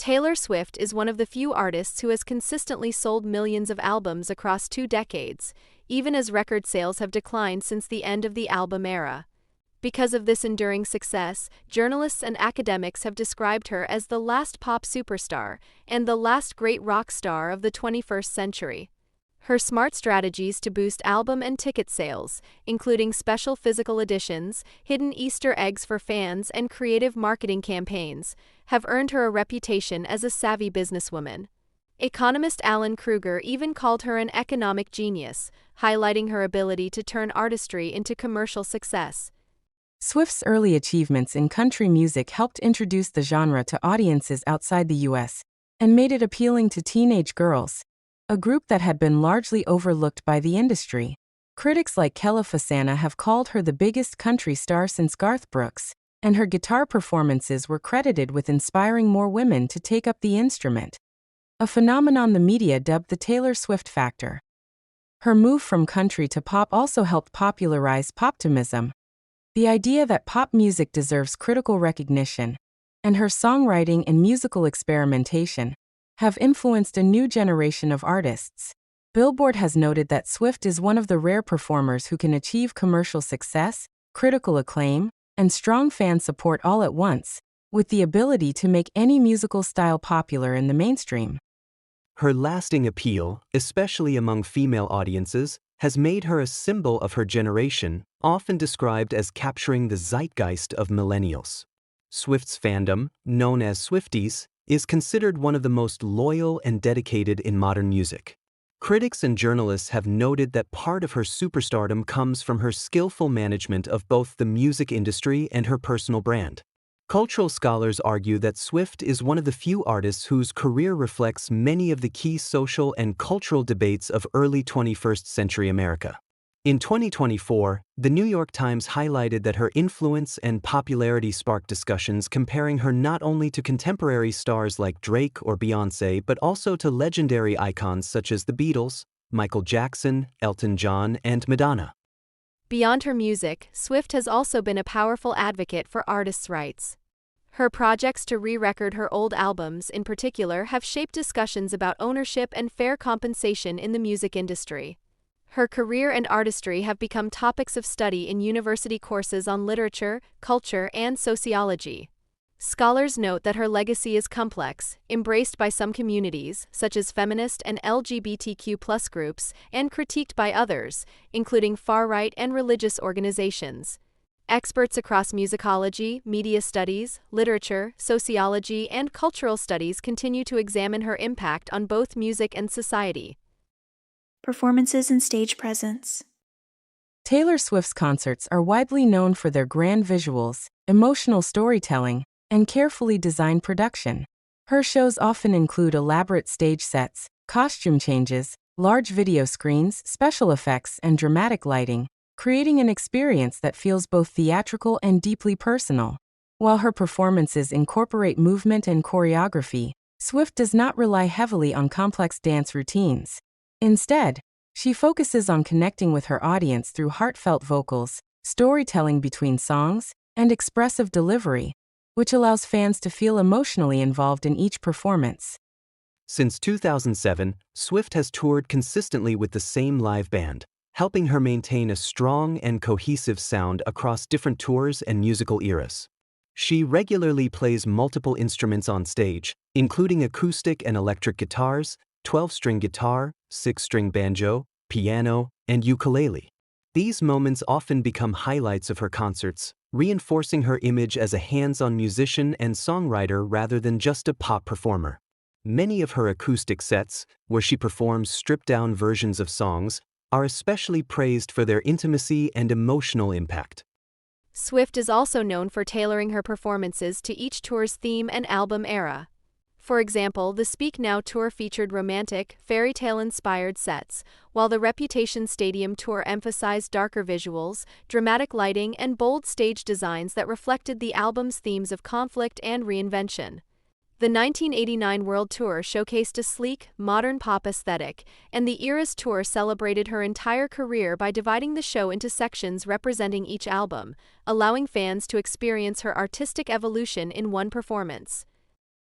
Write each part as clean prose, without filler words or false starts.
Taylor Swift is one of the few artists who has consistently sold millions of albums across 2 decades, even as record sales have declined since the end of the album era. Because of this enduring success, journalists and academics have described her as the last pop superstar and the last great rock star of the 21st century. Her smart strategies to boost album and ticket sales, including special physical editions, hidden Easter eggs for fans, and creative marketing campaigns, have earned her a reputation as a savvy businesswoman. Economist Alan Kruger even called her an economic genius, highlighting her ability to turn artistry into commercial success. Swift's early achievements in country music helped introduce the genre to audiences outside the U.S. and made it appealing to teenage girls, a group that had been largely overlooked by the industry. Critics like Kella Fasana have called her the biggest country star since Garth Brooks, and her guitar performances were credited with inspiring more women to take up the instrument, a phenomenon the media dubbed the Taylor Swift factor. Her move from country to pop also helped popularize poptimism, the idea that pop music deserves critical recognition, and her songwriting and musical experimentation have influenced a new generation of artists. Billboard has noted that Swift is one of the rare performers who can achieve commercial success, critical acclaim, and strong fan support all at once, with the ability to make any musical style popular in the mainstream. Her lasting appeal, especially among female audiences, has made her a symbol of her generation, often described as capturing the zeitgeist of millennials. Swift's fandom, known as Swifties, is considered one of the most loyal and dedicated in modern music. Critics and journalists have noted that part of her superstardom comes from her skillful management of both the music industry and her personal brand. Cultural scholars argue that Swift is one of the few artists whose career reflects many of the key social and cultural debates of early 21st century America. In 2024, The New York Times highlighted that her influence and popularity sparked discussions comparing her not only to contemporary stars like Drake or Beyoncé but also to legendary icons such as the Beatles, Michael Jackson, Elton John, and Madonna. Beyond her music, Swift has also been a powerful advocate for artists' rights. Her projects to re-record her old albums, in particular, have shaped discussions about ownership and fair compensation in the music industry. Her career and artistry have become topics of study in university courses on literature, culture, and sociology. Scholars note that her legacy is complex, embraced by some communities, such as feminist and LGBTQ+ groups, and critiqued by others, including far-right and religious organizations. Experts across musicology, media studies, literature, sociology, and cultural studies continue to examine her impact on both music and society. Performances and stage presence. Taylor Swift's concerts are widely known for their grand visuals, emotional storytelling, and carefully designed production. Her shows often include elaborate stage sets, costume changes, large video screens, special effects, and dramatic lighting, creating an experience that feels both theatrical and deeply personal. While her performances incorporate movement and choreography, Swift does not rely heavily on complex dance routines. Instead, she focuses on connecting with her audience through heartfelt vocals, storytelling between songs, and expressive delivery, which allows fans to feel emotionally involved in each performance. Since 2007, Swift has toured consistently with the same live band, helping her maintain a strong and cohesive sound across different tours and musical eras. She regularly plays multiple instruments on stage, including acoustic and electric guitars, 12-string guitar, 6-string banjo, piano, and ukulele. These moments often become highlights of her concerts, reinforcing her image as a hands-on musician and songwriter rather than just a pop performer. Many of her acoustic sets, where she performs stripped-down versions of songs, are especially praised for their intimacy and emotional impact. Swift is also known for tailoring her performances to each tour's theme and album era. For example, the Speak Now tour featured romantic, fairy tale-inspired sets, while the Reputation Stadium tour emphasized darker visuals, dramatic lighting, and bold stage designs that reflected the album's themes of conflict and reinvention. The 1989 World Tour showcased a sleek, modern pop aesthetic, and the Eras Tour celebrated her entire career by dividing the show into sections representing each album, allowing fans to experience her artistic evolution in one performance.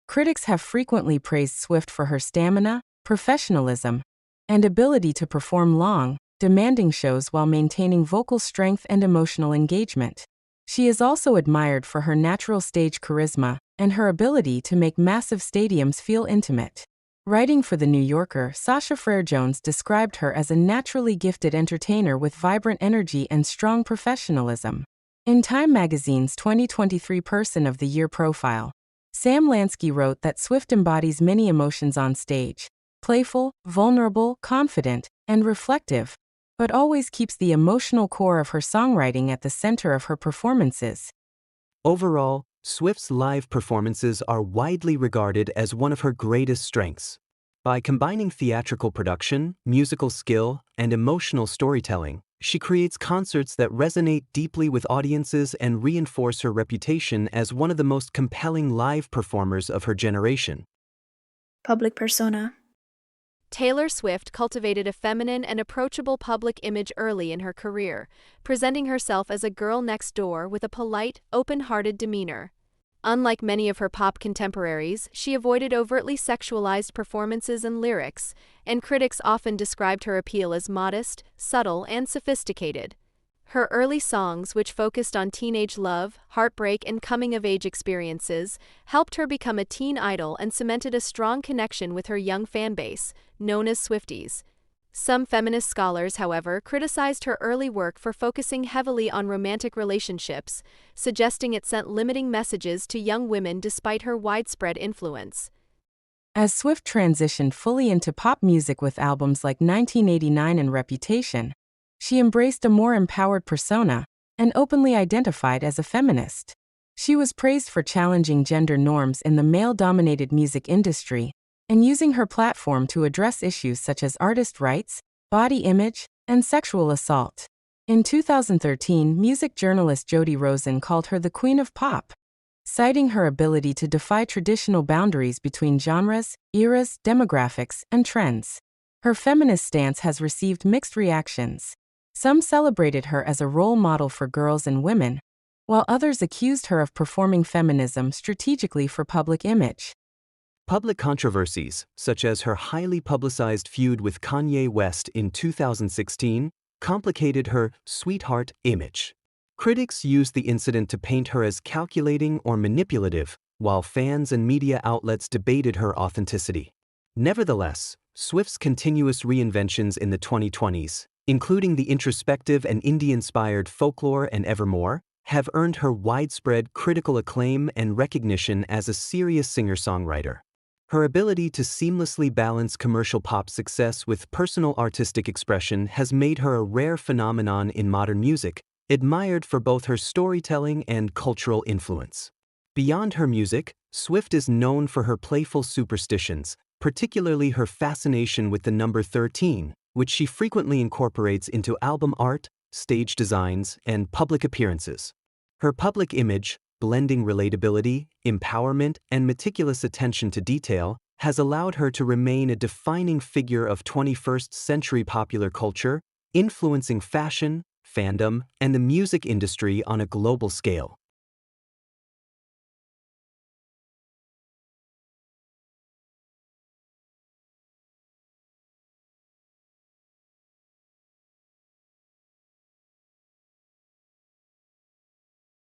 Critics have frequently praised Swift for her stamina, professionalism, and ability to perform long, demanding shows while maintaining vocal strength and emotional engagement. She is also admired for her natural stage charisma and her ability to make massive stadiums feel intimate. Writing for The New Yorker, Sasha Frere-Jones described her as a naturally gifted entertainer with vibrant energy and strong professionalism. In Time magazine's 2023 Person of the Year profile, Sam Lansky wrote that Swift embodies many emotions on stage: playful, vulnerable, confident, and reflective, but always keeps the emotional core of her songwriting at the center of her performances. Overall, Swift's live performances are widely regarded as one of her greatest strengths. By combining theatrical production, musical skill, and emotional storytelling, she creates concerts that resonate deeply with audiences and reinforce her reputation as one of the most compelling live performers of her generation. Public persona. Taylor Swift cultivated a feminine and approachable public image early in her career, presenting herself as a girl next door with a polite, open-hearted demeanor. Unlike many of her pop contemporaries, she avoided overtly sexualized performances and lyrics, and critics often described her appeal as modest, subtle, and sophisticated. Her early songs, which focused on teenage love, heartbreak, and coming-of-age experiences, helped her become a teen idol and cemented a strong connection with her young fanbase, known as Swifties. Some feminist scholars, however, criticized her early work for focusing heavily on romantic relationships, suggesting it sent limiting messages to young women despite her widespread influence. As Swift transitioned fully into pop music with albums like 1989 and Reputation, she embraced a more empowered persona and openly identified as a feminist. She was praised for challenging gender norms in the male-dominated music industry and using her platform to address issues such as artist rights, body image, and sexual assault. In 2013, music journalist Jody Rosen called her the Queen of Pop, citing her ability to defy traditional boundaries between genres, eras, demographics, and trends. Her feminist stance has received mixed reactions. Some celebrated her as a role model for girls and women, while others accused her of performing feminism strategically for public image. Public controversies, such as her highly publicized feud with Kanye West in 2016, complicated her sweetheart image. Critics used the incident to paint her as calculating or manipulative, while fans and media outlets debated her authenticity. Nevertheless, Swift's continuous reinventions in the 2020s, including the introspective and indie-inspired Folklore and Evermore, have earned her widespread critical acclaim and recognition as a serious singer-songwriter. Her ability to seamlessly balance commercial pop success with personal artistic expression has made her a rare phenomenon in modern music, admired for both her storytelling and cultural influence. Beyond her music, Swift is known for her playful superstitions, particularly her fascination with the number 13, which she frequently incorporates into album art, stage designs, and public appearances. Her public image, blending relatability, empowerment, and meticulous attention to detail, has allowed her to remain a defining figure of 21st-century popular culture, influencing fashion, fandom, and the music industry on a global scale.